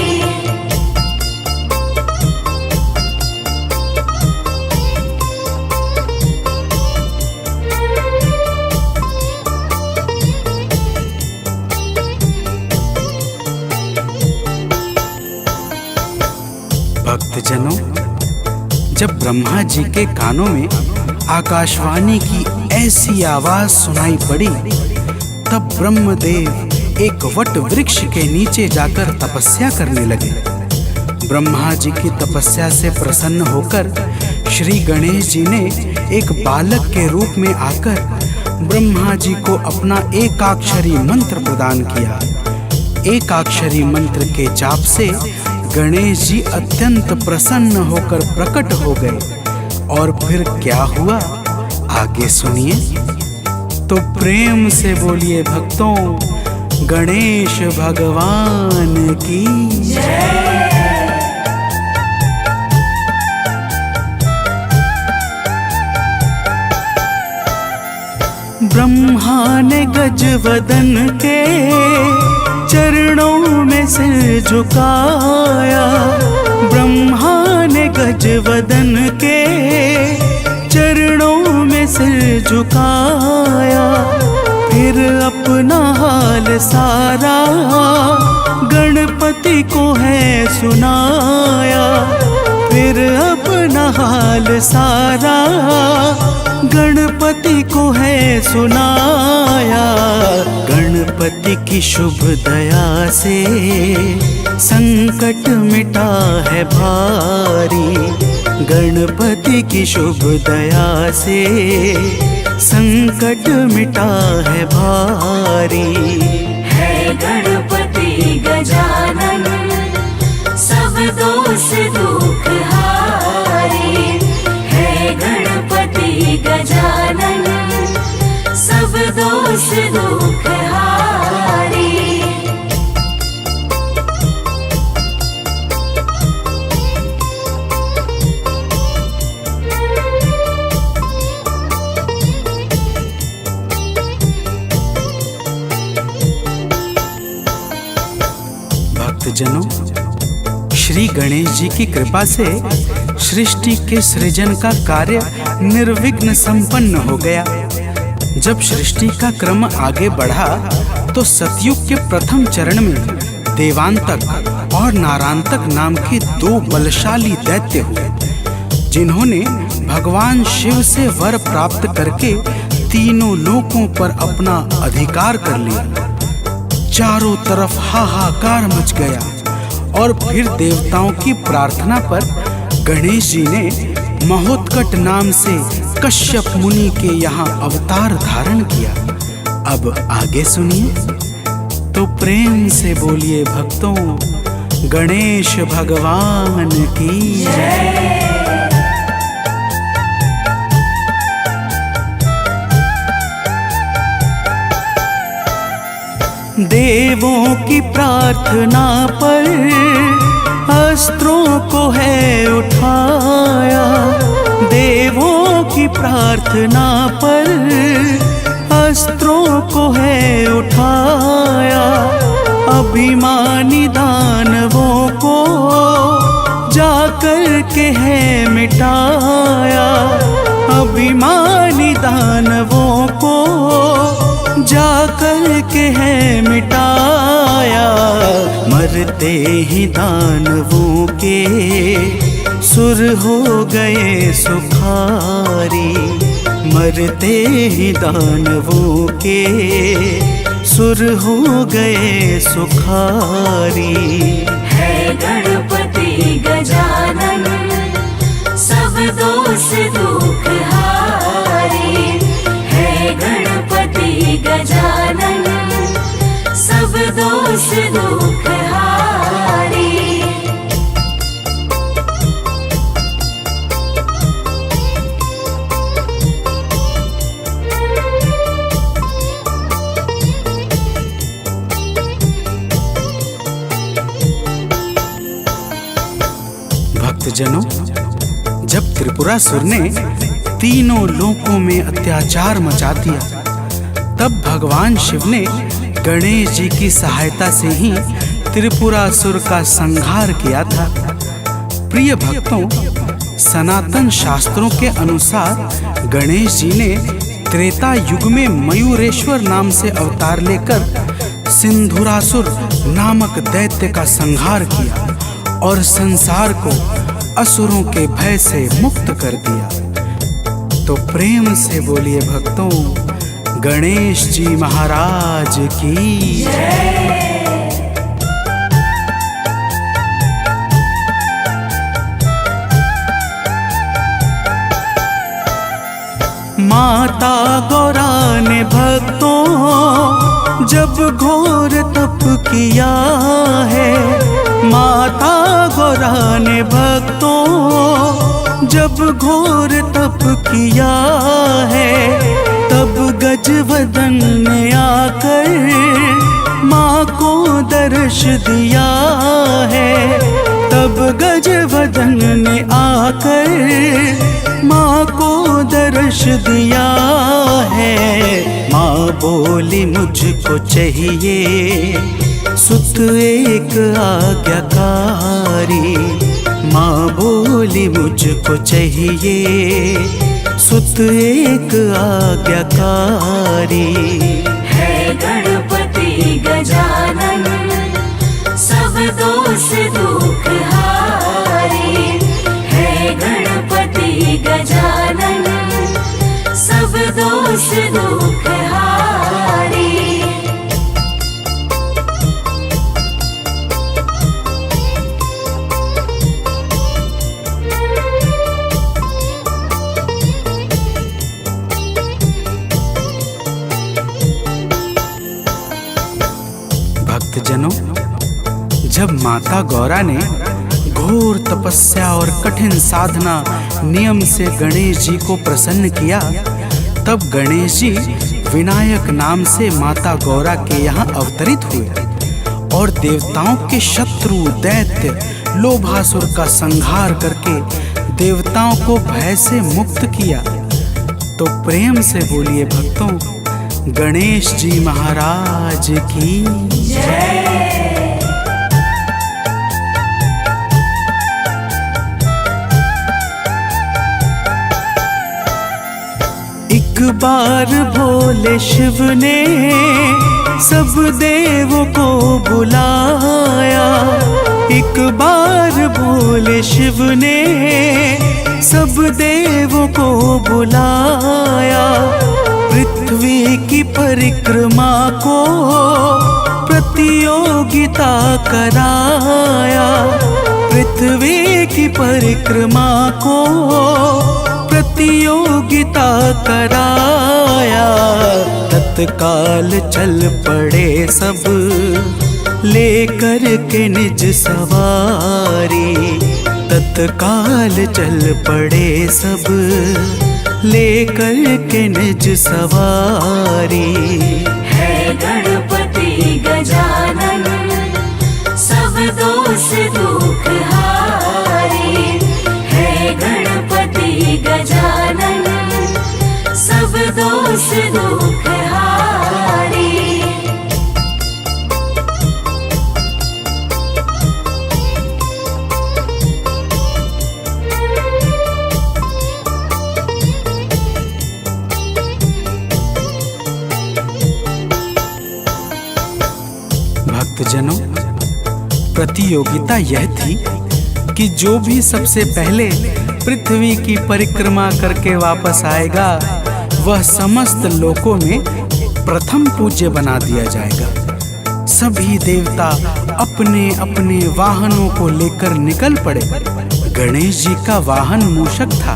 [SPEAKER 1] भक्तजनों, जब ब्रह्मा जी के कानों में आकाशवाणी की ऐसी आवाज सुनाई पड़ी, तब ब्रह्मदेव एक वट वृक्ष के नीचे जाकर तपस्या करने लगे। ब्रह्मा जी की तपस्या से प्रसन्न होकर श्री गणेश जी ने एक बालक के रूप में आकर ब्रह्मा जी को अपना एकाक्षरी मंत्र प्रदान किया। एकाक्षरी मंत्र के जाप से गणेश जी अत्यंत प्रसन्न होकर प्रकट हो गए। और फिर क्या हुआ, आगे सुनिए। तो प्रेम से बोलिए भक्तों, गणेश भगवान की
[SPEAKER 2] जय।
[SPEAKER 1] ब्रह्मा ने गजवदन के चरणों में सिर झुकाया। ब्रह्मा ने गजवदन के चरणों में सिर झुकाया। फिर अपना हाल सारा गणपति को है सुनाया। फिर अपना हाल सारा गणपति को है सुनाया। गणपति की शुभ दया से संकट मिटा है भारी। गणपति की शुभ दया से संकट मिटा है भारी।
[SPEAKER 2] है गणपति गजानन, सब दोष दुख हारी। है गणपति गजानन, सब दोष दुख हारी।
[SPEAKER 1] भक्तजनों, श्री गणेश जी की कृपा से सृष्टि के सृजन का कार्य निर्विघ्न संपन्न हो गया। जब सृष्टि का क्रम आगे बढ़ा, तो सतयुग के प्रथम चरण में देवांतक और नारांतक नाम के दो बलशाली दैत्य हुए, जिन्होंने भगवान शिव से वर प्राप्त करके तीनों लोकों पर अपना अधिकार कर लिया। चारों तरफ हाहाकार मच गया और फिर देवताओं की प्रार्थना पर गणेश जी ने महोत्कट नाम से कश्यप मुनि के यहाँ अवतार धारण किया। अब आगे सुनिए। तो प्रेम से बोलिए भक्तों, गणेश भगवान की जय। देवों की प्रार्थना पर अस्त्रों को है उठाया, देवों की प्रार्थना पर अस्त्रों को है उठाया। अभिमानी दानवों को जाकर के है मिटाया, अभिमानी दानवों को जाकर के है मिटाया। मरते ही दानवों के सुर हो गए सुखारी, मरते ही दानवों के सुर हो गए सुखारी।
[SPEAKER 2] है गणपति गजानन सब दोष दुख हारी, है गणपति गजानन सब दोष दुख हारी।
[SPEAKER 1] भक्तजनों, जब त्रिपुरासुर ने तीनों लोकों में अत्याचार मचा दिया, तब भगवान शिव ने गणेश जी की सहायता से ही त्रिपुरासुर का संहार किया था। प्रिय भक्तों, सनातन शास्त्रों के अनुसार गणेश जी ने त्रेता युग में मयूरेश्वर नाम से अवतार लेकर सिंधुरासुर नामक दैत्य का संहार किया और संसार को असुरों के भय से मुक्त कर दिया। तो प्रेम से बोलिए भक्तों, गणेश जी महाराज की जय। माता गौरा ने भक्तों जब घोर तप किया है, माता गौरा ने भक्तों जब घोर तप किया है, तब गजवदन ने आकर माँ को दर्श दिया है, तब गजवदन ने आकर माँ को दर्श दिया है। माँ बोली मुझको चाहिए सुत एक आज्ञाकारी, माँ बोली मुझको चाहिए सुत एक आज्ञाकारी।
[SPEAKER 2] है गणपति गजानन सब दोष दुख हारी, है गणपति गजानन सब दोष दुख हारी।
[SPEAKER 1] भक्तजनों, जब माता गौरा ने घोर तपस्या और कठिन साधना नियम से गणेश जी को प्रसन्न किया, तब गणेश जी विनायक नाम से माता गौरा के यहाँ अवतरित हुए और देवताओं के शत्रु दैत्य लोभासुर का संहार करके देवताओं को भय से मुक्त किया। तो प्रेम से बोलिए भक्तों, गणेश जी महाराज की जय। एक बार भोले शिव ने सब देवों को बुलाया, एक बार भोले शिव ने सब देवों को बुलाया। पृथ्वी की परिक्रमा को प्रतियोगिता कराया, पृथ्वी की परिक्रमा को प्रतियोगिता कराया। तत्काल चल पड़े सब लेकर के निज सवारी, तत्काल चल पड़े सब लेकर के निज सवारी।
[SPEAKER 2] है गणपति गजानन सब दोष दुख हारे। है गणपति गजानन सब दोष दुख हारे।
[SPEAKER 1] भक्तजनों, प्रतियोगिता यह थी कि जो भी सबसे पहले पृथ्वी की परिक्रमा करके वापस आएगा वह समस्त लोकों में प्रथम पूज्य बना दिया जाएगा। सभी देवता अपने अपने वाहनों को लेकर निकल पड़े। गणेश जी का वाहन मूषक था,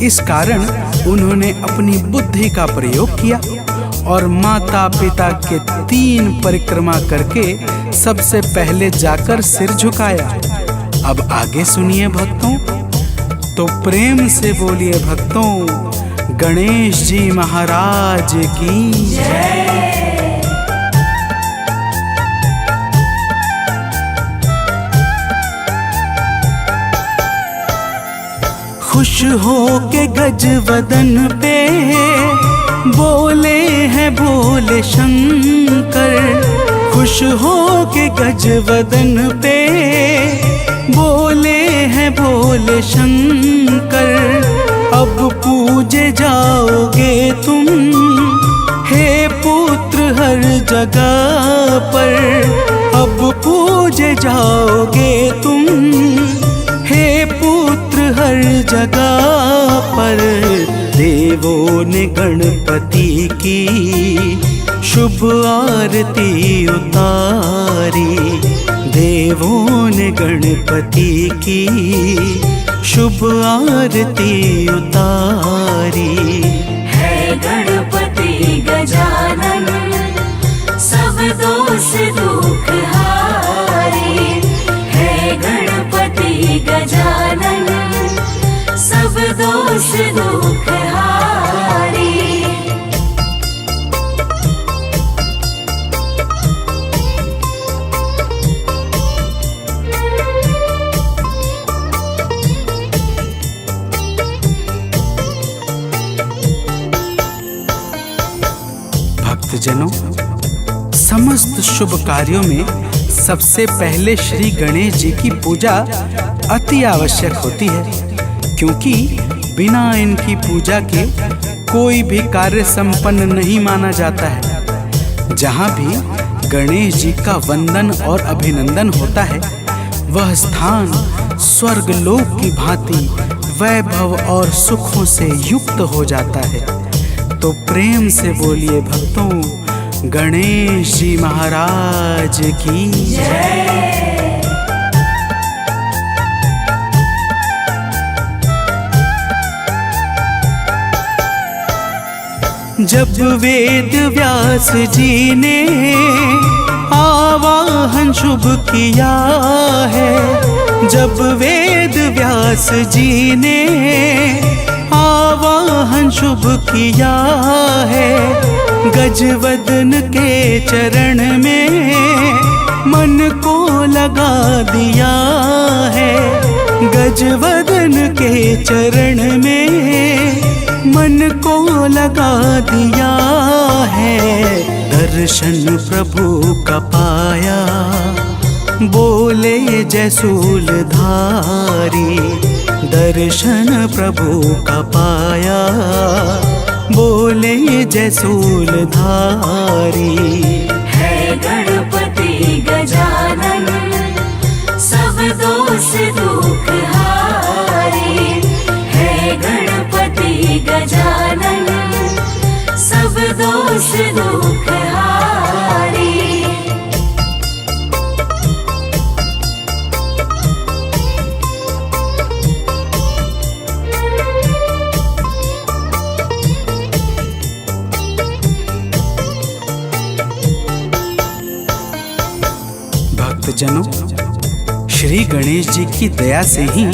[SPEAKER 1] इस कारण उन्होंने अपनी बुद्धि का प्रयोग किया और माता पिता के 3 परिक्रमा करके सबसे पहले जाकर सिर झुकाया। अब आगे सुनिए भक्तों, तो प्रेम से बोलिए भक्तों, गणेश जी महाराज की जय। खुश हो के गजवदन पे बोले हैं भोले शंकर। खुश हो के गजवदन पे बोले हैं भोले शंकर। अब पूजे जाओगे तुम हे पुत्र हर जगह पर। अब पूजे जाओगे तुम हे पुत्र हर जगह पर। देवों ने गणपति की शुभ आरती उतारी। देवों ने गणपति की शुभ आरती उतारी।
[SPEAKER 2] है गणपति गजानन सब दोष दुख हारे। है गणपति गजानन सब दोष दुख हारे।
[SPEAKER 1] भक्तजनों, समस्त शुभ कार्यों में सबसे पहले श्री गणेश जी की पूजा अति आवश्यक होती है, क्योंकि बिना इनकी पूजा के कोई भी कार्य संपन्न नहीं माना जाता है। जहाँ भी गणेश जी का वंदन और अभिनंदन होता है वह स्थान स्वर्ग लोक की भांति वैभव और सुखों से युक्त हो जाता है। तो प्रेम से बोलिए भक्तों, गणेश जी महाराज की जय। जब वेद व्यास जी ने आवाहन शुभ किया है। जब वेद व्यास जी ने आवाहन शुभ किया है। गजवदन के चरण में मन को लगा दिया है। गजवदन के चरण में मन को लगा दिया है। दर्शन प्रभु का पाया बोले जय शूलधारी। दर्शन प्रभु का पाया बोले जय शूलधारी।
[SPEAKER 2] है गणपति गजानन सब दोष दुख हारे। है गणपति गजानन सब दोष दुख हारे।
[SPEAKER 1] भक्तजनों, श्री गणेश जी की दया से ही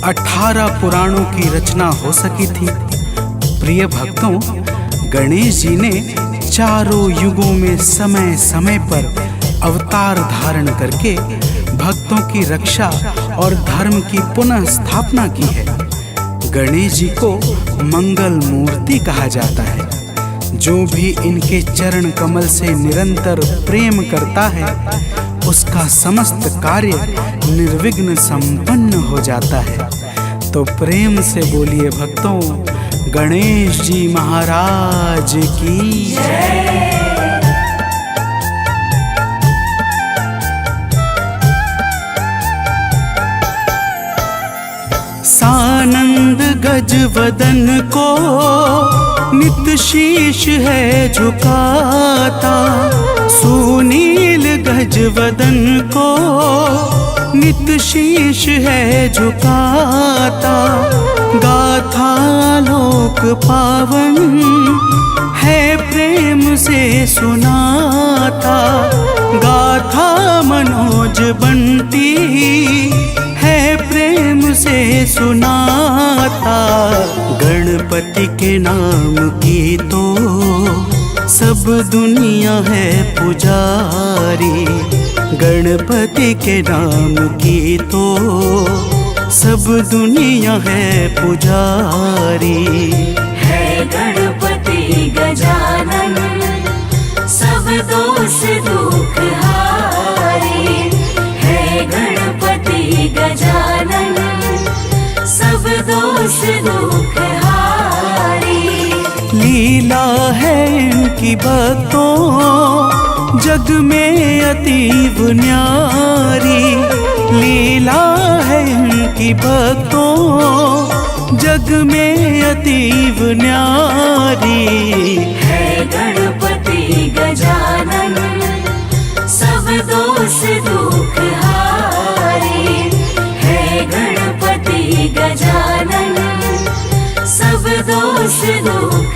[SPEAKER 1] 18 पुराणों की रचना हो सकी थी। प्रिय भक्तों, गणेश जी ने चारों युगों में समय समय पर अवतार धारण करके भक्तों की रक्षा और धर्म की पुनः स्थापना की है। गणेश जी को मंगल मूर्ति कहा जाता है। जो भी इनके चरण कमल से निरंतर प्रेम करता है, उसका समस्त कार्य निर्विघ्न संपन्न हो जाता है। तो प्रेम से बोलिए भक्तों, गणेश जी महाराज की जय। सानंद गजवदन को नित शीश है झुकाता, सुनील गजवदन को नित शीश है झुकाता। गाथा लोक पावन है प्रेम से सुनाता, गाथा मनोज बंटी है प्रेम से सुनाता। गणपति के नाम की तो सब दुनिया है पुजारी, गणपति के नाम की तो सब दुनिया है पुजारी।
[SPEAKER 2] है गणपति गजानन सब दोष दुख हारी, है गणपति गजानन सब दोष दुख हारी।
[SPEAKER 1] लीला है इनकी भक्तों जग में अतीव न्यारी, लीला है इनकी भक्तों जग में अतीव न्यारी।
[SPEAKER 2] है गणपति गजानन सब दोष दुख हारी, है गणपति गजानन सब दोष दुख